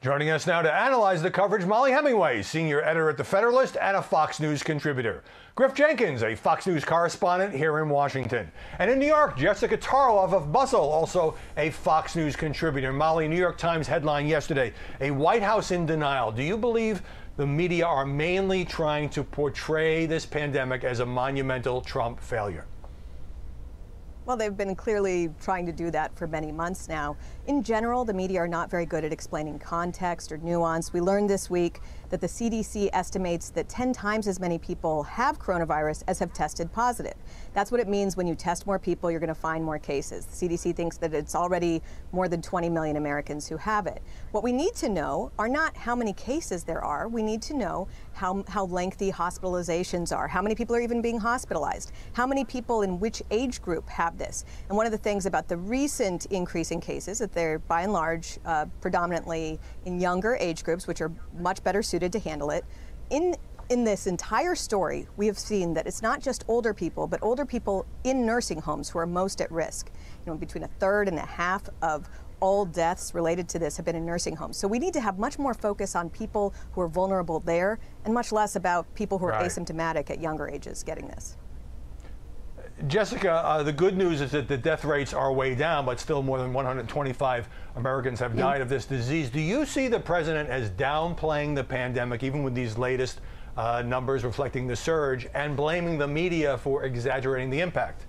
Joining us now to analyze the coverage, Mollie Hemingway, senior editor at The Federalist and a Fox News contributor. Griff Jenkins, a Fox News correspondent here in Washington. And in New York, Jessica Tarloff of Bustle, also a Fox News contributor. Mollie, New York Times headline yesterday, a White House in denial. Do you believe the media are mainly trying to portray this pandemic as a monumental Trump failure? Well, they've been clearly trying to do that for many months now. In general, the media are not very good at explaining context or nuance. We learned this week that the CDC estimates that 10 times as many people have coronavirus as have tested positive. That's what it means when you test more people, you're going to find more cases. The CDC thinks that it's already more than 20 million Americans who have it. What we need to know are not how many cases there are. We need to know how lengthy hospitalizations are, how many people are even being hospitalized, how many people in which age group have this. And one of the things about the recent increase in cases, that they're by and large predominantly in younger age groups, which are much better suited to handle it. In this entire story, we have seen that it's not just older people, but older people in nursing homes who are most at risk. You know, between a third and a half of all deaths related to this have been in nursing homes. So we need to have much more focus on people who are vulnerable there and much less about people who are asymptomatic at younger ages getting this. Jessica, the good news is that the death rates are way down, but still more than 125 Americans have died of this disease. Do you see the president as downplaying the pandemic, even with these latest numbers reflecting the surge, and blaming the media for exaggerating the impact?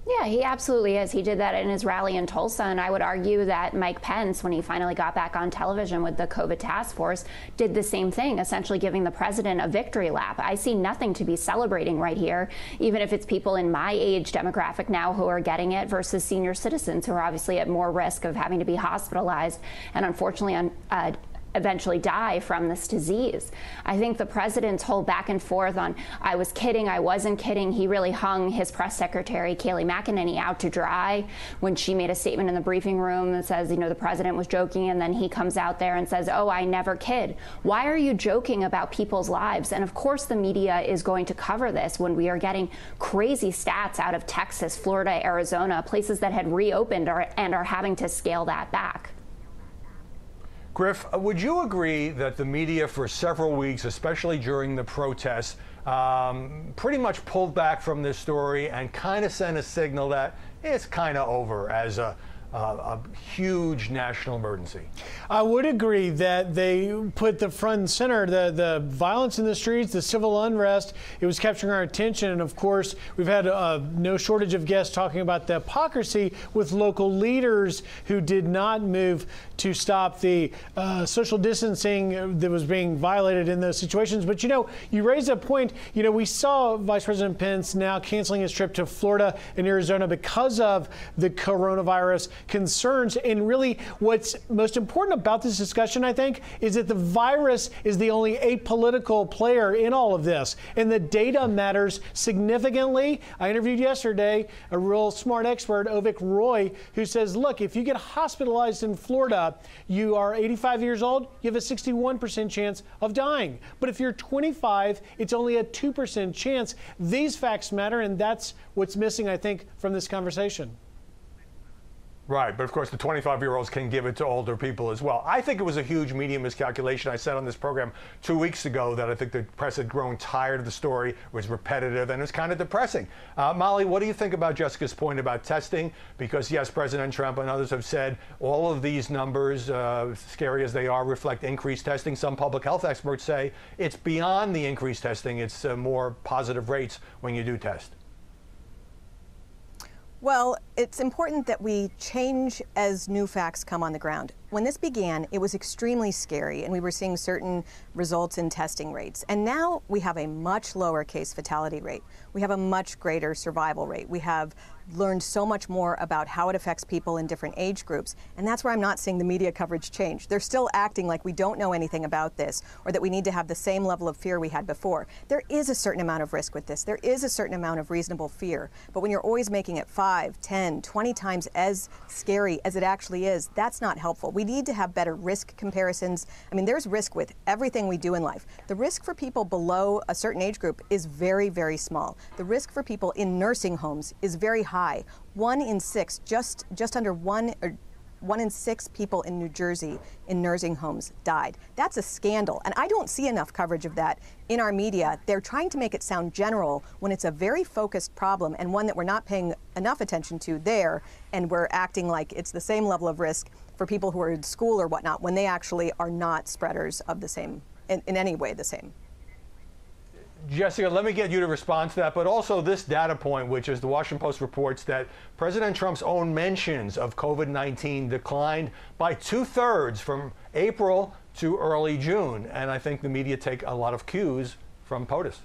Yeah, he absolutely is. He did that in his rally in Tulsa, and I would argue that Mike Pence, when he finally got back on television with the COVID task force, did the same thing, essentially giving the president a victory lap. I see nothing to be celebrating right here, even if it's people in my age demographic now who are getting it versus senior citizens who are obviously at more risk of having to be hospitalized and unfortunately eventually die from this disease. I think the president's whole back and forth on I was kidding, I wasn't kidding, he really hung his press secretary, Kayleigh McEnany, out to dry when she made a statement in the briefing room that says, you know, the president was joking, and then he comes out there and says, oh, I never kid. Why are you joking about people's lives? And of course the media is going to cover this when we are getting crazy stats out of Texas, Florida, Arizona, places that had reopened and are having to scale that back. Griff, would you agree that the media for several weeks, especially during the protests, pretty much pulled back from this story and kind of sent a signal that it's kind of over as a huge national emergency? I would agree that they put the front and center, the violence in the streets, the civil unrest. It was capturing our attention. And of course, we've had no shortage of guests talking about the hypocrisy with local leaders who did not move to stop the social distancing that was being violated in those situations. But, you know, you raise a point. You know, we saw Vice President Pence now canceling his trip to Florida and Arizona because of the coronavirus concerns. And really what's most important about this discussion, I think, is that the virus is the only apolitical player in all of this. And the data matters significantly. I interviewed yesterday a real smart expert, Ovik Roy, who says, look, if you get hospitalized in Florida, you are 85 years old, you have a 61% chance of dying. But if you're 25, it's only a 2% chance. These facts matter, and that's what's missing, I think, from this conversation. Right, but of course the 25-year-olds can give it to older people as well. I think it was a huge media miscalculation. I said on this program 2 weeks ago that I think the press had grown tired of the story, it was repetitive, and it's kind of depressing. Mollie, what do you think about Jessica's point about testing? Because yes, President Trump and others have said all of these numbers, scary as they are, reflect increased testing. Some public health experts say it's beyond the increased testing. It's more positive rates when you do test. Well, it's important that we change as new facts come on the ground. When this began, it was extremely scary, and we were seeing certain results in testing rates. And now we have a much lower case fatality rate. We have a much greater survival rate. We have learned so much more about how it affects people in different age groups. And that's where I'm not seeing the media coverage change. They're still acting like we don't know anything about this, or that we need to have the same level of fear we had before. There is a certain amount of risk with this. There is a certain amount of reasonable fear. But when you're always making it 5, 10, 20 times as scary as it actually is, that's not helpful. We need to have better risk comparisons. I mean, there's risk with everything we do in life. The risk for people below a certain age group is very, very small. The risk for people in nursing homes is very high. 1 in 6, just under 1 1 in 6 people in New Jersey in nursing homes died. That's a scandal, and I don't see enough coverage of that in our media. They're trying to make it sound general when it's a very focused problem and one that we're not paying enough attention to there, and we're acting like it's the same level of risk for people who are in school or whatnot when they actually are not spreaders of the same, in any way the same. Jessica, let me get you to respond to that, but also this data point, which is the Washington Post reports that President Trump's own mentions of COVID-19 declined by 2/3 from April to early June. And I think the media take a lot of cues from POTUS.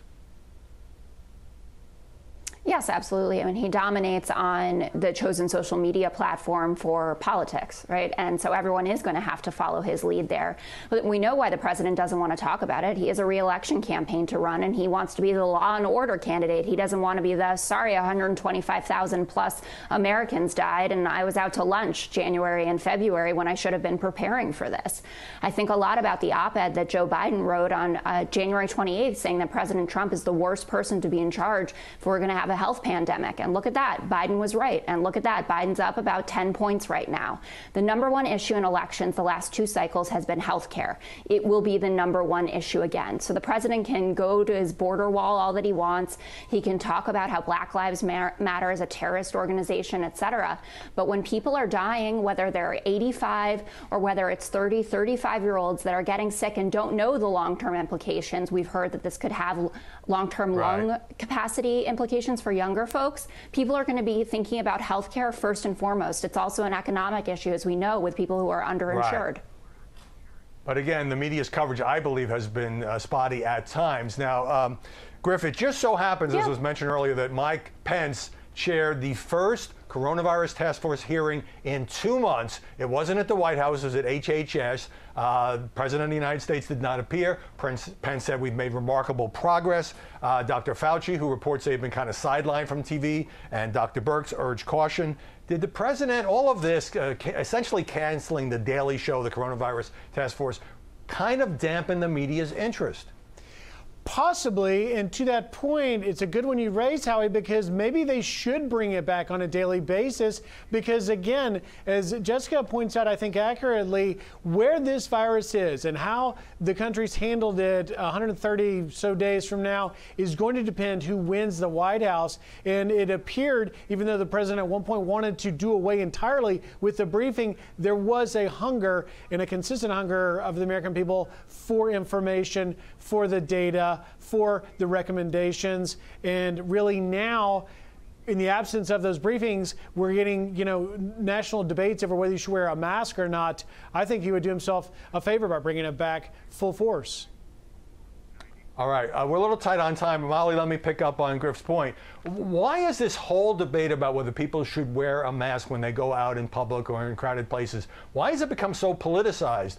Yes, absolutely. I mean, he dominates on the chosen social media platform for politics, right? And so everyone is going to have to follow his lead there. But we know why the president doesn't want to talk about it. He has a re-election campaign to run, and he wants to be the law and order candidate. He doesn't want to be the, sorry, 125,000 plus Americans died, and I was out to lunch January and February when I should have been preparing for this. I think a lot about the op-ed that Joe Biden wrote on January 28th, saying that President Trump is the worst person to be in charge if we're going to have a health pandemic. And look at that, Biden was right. And look at that, Biden's up about 10 points right now. The #1 issue in elections the last 2 cycles has been health care. It will be the #1 issue again. So the president can go to his border wall all that he wants. He can talk about how Black Lives Matter is a terrorist organization, etc. But when people are dying, whether they're 85 or whether it's 30, 35-year-olds that are getting sick and don't know the long-term implications, we've heard that this could have long-term lung capacity implications for younger folks. People are going to be thinking about health care first and foremost. It's also an economic issue, as we know, with people who are underinsured. But again, the media's coverage, I believe, has been spotty at times. Now, Griff, it just so happens, as was mentioned earlier, that Mike Pence chaired the first coronavirus task force hearing in 2 months. It wasn't at the White House, it was at HHS. President of the United States did not appear. Pence said we've made remarkable progress. Dr. Fauci, who reports they've been kind of sidelined from TV, and Dr. Birx urged caution. Did the president, all of this, essentially canceling the Daily Show, the coronavirus task force, kind of dampen the media's interest? Possibly, and to that point, it's a good one you raised, Howie, because maybe they should bring it back on a daily basis, because again, as Jessica points out, I think accurately, where this virus is and how the country's handled it 130 so days from now is going to depend who wins the White House. And it appeared, even though the president at one point wanted to do away entirely with the briefing, there was a hunger and a consistent hunger of the American people for information, for the data, for the recommendations. And really now, in the absence of those briefings, we're getting, national debates over whether you should wear a mask or not. I think he would do himself a favor by bringing it back full force. All right, we're a little tight on time. Molly, let me pick up on Griff's point. Why is this whole debate about whether people should wear a mask when they go out in public or in crowded places, why has it become so politicized?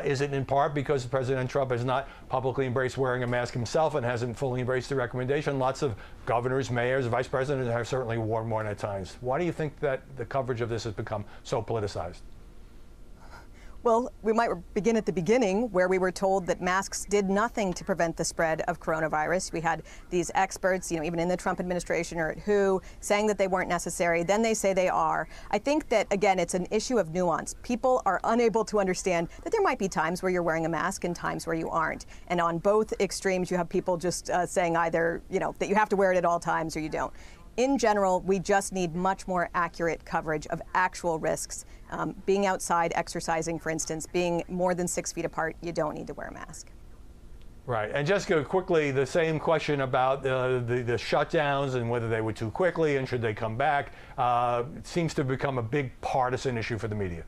Is it in part because President Trump has not publicly embraced wearing a mask himself and hasn't fully embraced the recommendation? Lots of governors, mayors, vice presidents have certainly worn one at times. Why do you think that the coverage of this has become so politicized? Well, we might begin at the beginning, where we were told that masks did nothing to prevent the spread of coronavirus. We had these experts, even in the Trump administration or at WHO, saying that they weren't necessary. Then they say they are. I think that, again, it's an issue of nuance. People are unable to understand that there might be times where you're wearing a mask and times where you aren't. And on both extremes, you have people just saying either, that you have to wear it at all times or you don't. In general, we just need much more accurate coverage of actual risks. Being outside, exercising, for instance, being more than 6 feet apart, you don't need to wear a mask. Right. And Jessica, quickly, the same question about the shutdowns and whether they were too quickly and should they come back. It seems to have become a big partisan issue for the media.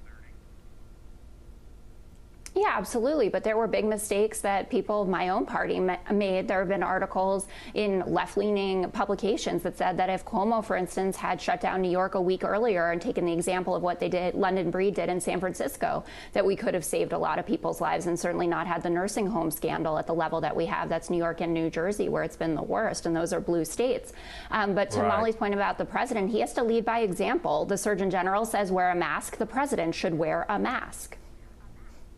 Yeah, absolutely. But there were big mistakes that people of my own party made. There have been articles in left-leaning publications that said that if Cuomo, for instance, had shut down New York a week earlier and taken the example of what they did, London Breed did in San Francisco, that we could have saved a lot of people's lives and certainly not had the nursing home scandal at the level that we have. That's New York and New Jersey, where it's been the worst, and those are blue states. But to Mollie's point about the president, he has to lead by example. The Surgeon General says wear a mask. The president should wear a mask.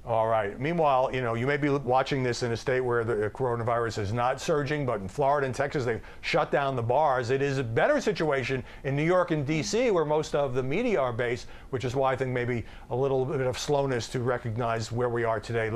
All right. Meanwhile, you may be watching this in a state where the coronavirus is not surging, but in Florida and Texas, they've shut down the bars. It is a better situation in New York and D.C., where most of the media are based, which is why I think maybe a little bit of slowness to recognize where we are today.